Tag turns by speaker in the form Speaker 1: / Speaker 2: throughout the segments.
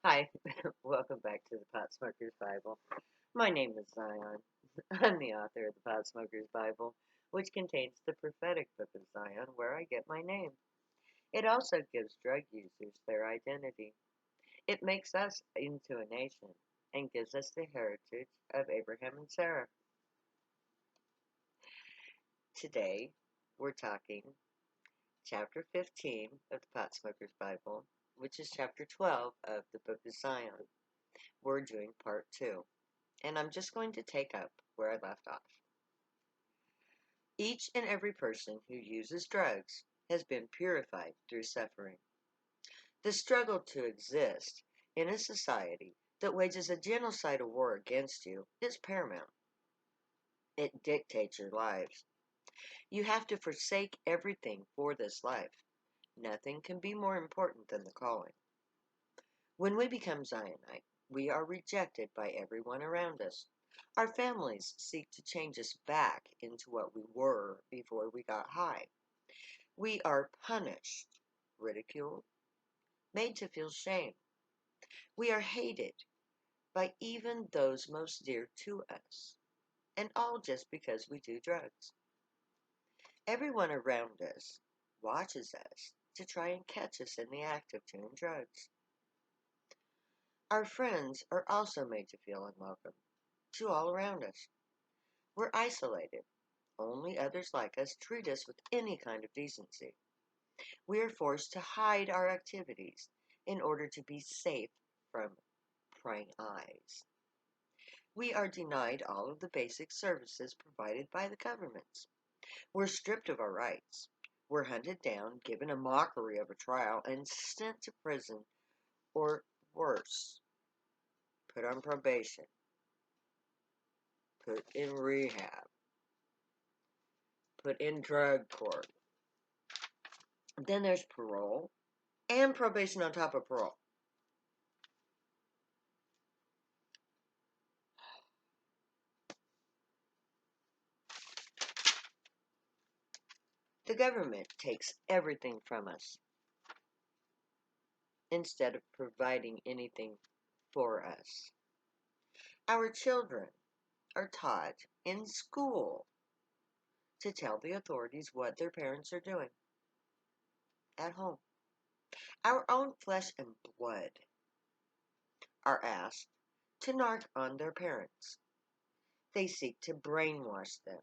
Speaker 1: Hi, welcome back to the Pot Smokers Bible. My name is Zion. I'm the author of the Pot Smokers Bible, which contains the prophetic book of Zion, where I get my name. It also gives drug users their identity. It makes us into a nation and gives us the heritage of Abraham and Sarah. Today, we're talking chapter 15 of the Pot Smokers Bible, which is chapter 12 of the book of Zion. We're doing part 2. And I'm just going to take up where I left off. Each and every person who uses drugs has been purified through suffering. The struggle to exist in a society that wages a genocidal war against you is paramount. It dictates your lives. You have to forsake everything for this life. Nothing can be more important than the calling. When we become Zionite, we are rejected by everyone around us. Our families seek to change us back into what we were before we got high. We are punished, ridiculed, made to feel shame. We are hated by even those most dear to us, and all just because we do drugs. Everyone around us watches us to try and catch us in the act of doing drugs. Our friends are also made to feel unwelcome to all around us. We're isolated. Only others like us treat us with any kind of decency. We are forced to hide our activities in order to be safe from prying eyes. We are denied all of the basic services provided by the governments. We're stripped of our rights. We're hunted down, given a mockery of a trial, and sent to prison, or worse, put on probation, put in rehab, put in drug court. Then there's parole and probation on top of parole. The government takes everything from us instead of providing anything for us. Our children are taught in school to tell the authorities what their parents are doing at home. Our own flesh and blood are asked to narc on their parents. They seek to brainwash them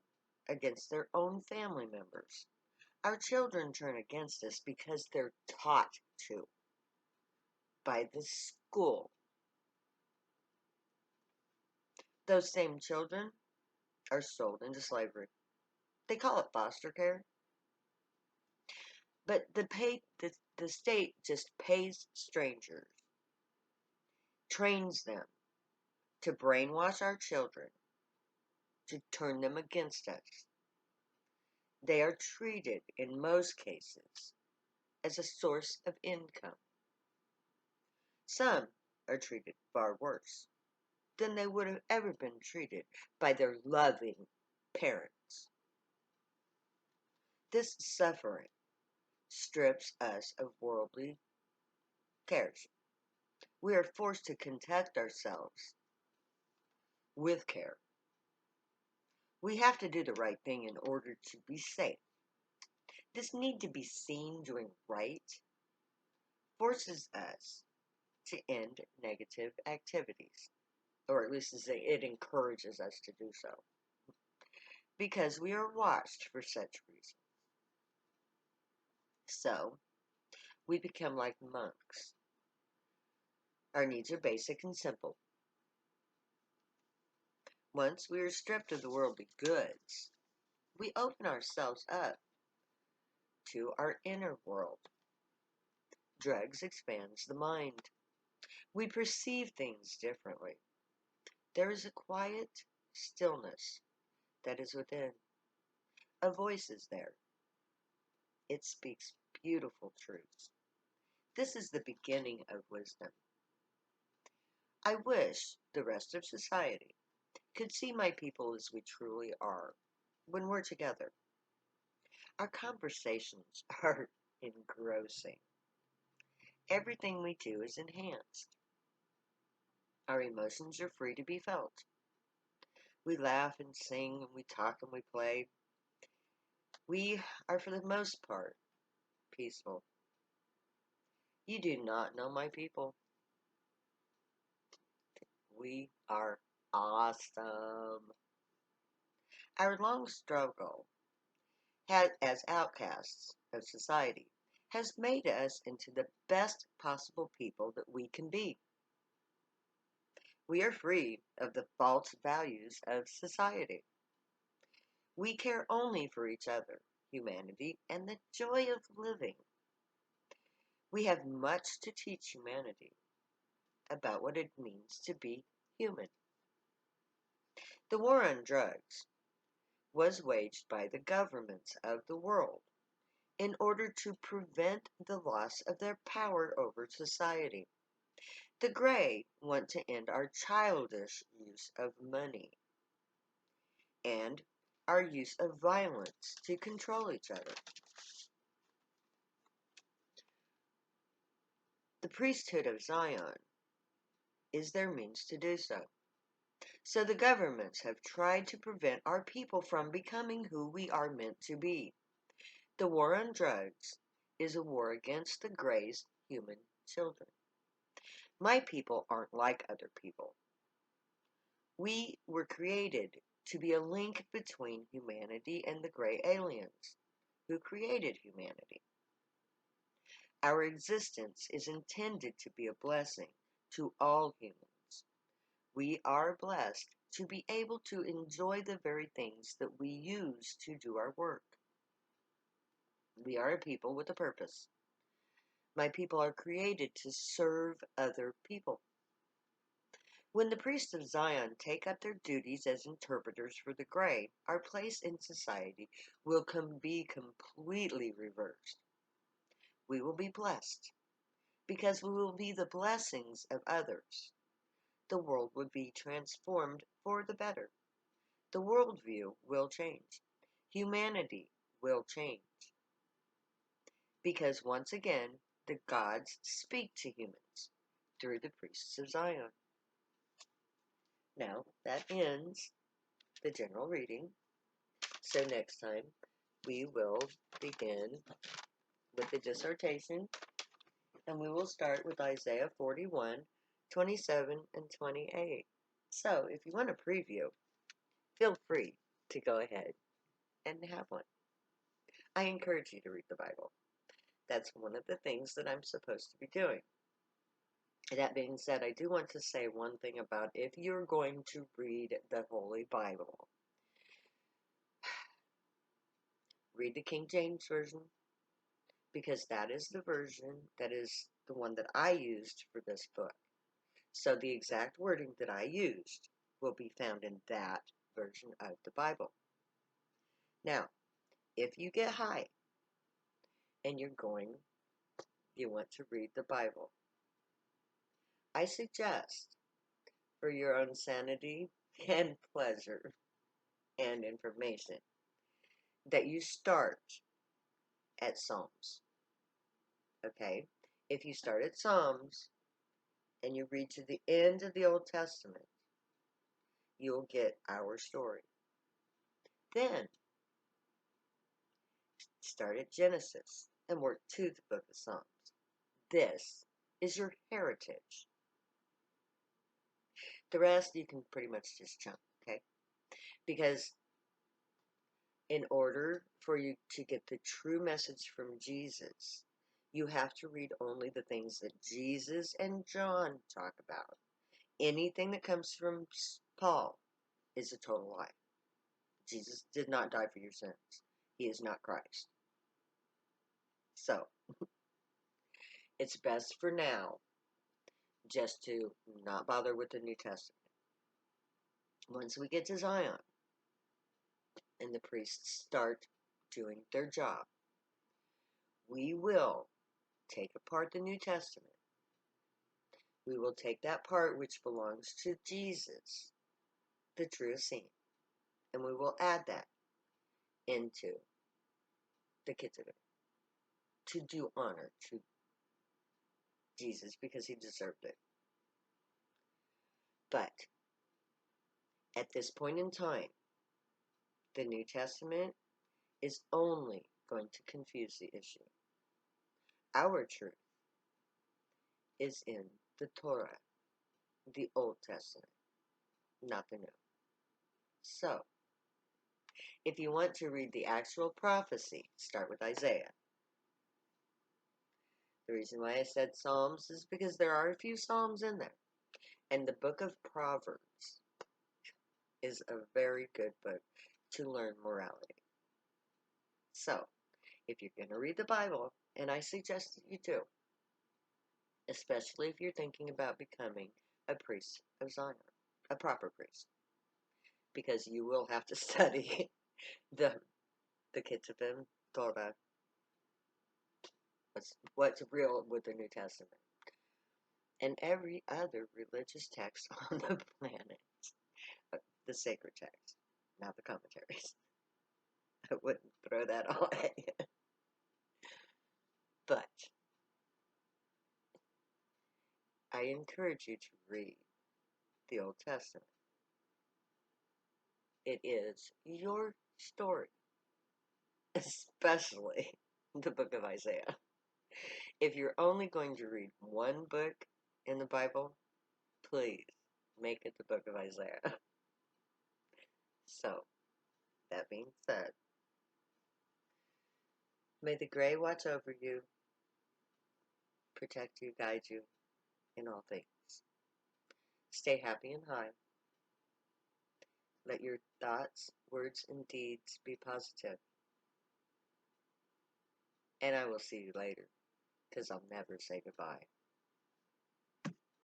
Speaker 1: against their own family members. Our children turn against us because they're taught to by the school. Those same children are sold into slavery. They call it foster care, but the state just pays strangers, trains them to brainwash our children, to turn them against us. They are treated, in most cases, as a source of income. Some are treated far worse than they would have ever been treated by their loving parents. This suffering strips us of worldly cares. We are forced to conduct ourselves with care. We have to do the right thing in order to be safe. This need to be seen doing right forces us to end negative activities, or at least it encourages us to do so, because we are watched for such reasons. So, we become like monks. Our needs are basic and simple. Once we are stripped of the worldly goods, we open ourselves up to our inner world. Drugs expands the mind. We perceive things differently. There is a quiet stillness that is within. A voice is there. It speaks beautiful truths. This is the beginning of wisdom. I wish the rest of society could see my people as we truly are when we're together. Our conversations are engrossing. Everything we do is enhanced. Our emotions are free to be felt. We laugh and sing and we talk and we play. We are, for the most part, peaceful. You do not know my people. We are awesome. Our long struggle as outcasts of society has made us into the best possible people that we can be. We are free of the false values of society. We care only for each other, humanity, and the joy of living. We have much to teach humanity about what it means to be human. The war on drugs was waged by the governments of the world in order to prevent the loss of their power over society. The Grey want to end our childish use of money and our use of violence to control each other. The priesthood of Zion is their means to do so. So the governments have tried to prevent our people from becoming who we are meant to be. The war on drugs is a war against the Grey's human children. My people aren't like other people. We were created to be a link between humanity and the Grey aliens who created humanity. Our existence is intended to be a blessing to all humans. We are blessed to be able to enjoy the very things that we use to do our work. We are a people with a purpose. My people are created to serve other people. When the priests of Zion take up their duties as interpreters for the Grey, our place in society will be completely reversed. We will be blessed because we will be the blessings of others. The world will be transformed for the better. The worldview will change. Humanity will change. Because once again, the gods speak to humans through the priests of Zion. Now, that ends the general reading. So next time, we will begin with the dissertation, and we will start with Isaiah 41, 27, and 28. So, if you want a preview, feel free to go ahead and have one. I encourage you to read the Bible. That's one of the things that I'm supposed to be doing. That being said, I do want to say one thing about if you're going to read the Holy Bible, read the King James Version, because that is the version, that is the one that I used for this book. So the exact wording that I used will be found in that version of the Bible. Now, if you get high and you want to read the Bible, I suggest, for your own sanity and pleasure and information, that you start at Psalms. Okay? If you start at Psalms and you read to the end of the Old Testament, you'll get our story. Then, start at Genesis and work to the book of Psalms. This is your heritage. The rest you can pretty much just chunk, okay? Because in order for you to get the true message from Jesus, you have to read only the things that Jesus and John talk about. Anything that comes from Paul is a total lie. Jesus did not die for your sins. He is not Christ. So, it's best for now just to not bother with the New Testament. Once we get to Zion and the priests start doing their job, we will take apart the New Testament. We will take that part which belongs to Jesus, the true Essene, and we will add that into the Ketuvim to do honor to Jesus because he deserved it. But at this point in time, the New Testament is only going to confuse the issue. Our truth is in the Torah, the Old Testament, not the New. So, if you want to read the actual prophecy, start with Isaiah. The reason why I said Psalms is because there are a few Psalms in there. And the book of Proverbs is a very good book to learn morality. So, if you're going to read the Bible, and I suggest that you do, especially if you're thinking about becoming a priest of Zion, a proper priest, because you will have to study the Ketuvim, Torah, what's real with the New Testament, and every other religious text on the planet, the sacred text, not the commentaries. I wouldn't throw that all at you. But I encourage you to read the Old Testament. It is your story, especially the book of Isaiah. If you're only going to read one book in the Bible, please make it the book of Isaiah. So, that being said, may the Gray watch over you, protect you, guide you in all things. Stay happy and high. Let your thoughts, words, and deeds be positive. And I will see you later, because I'll never say goodbye.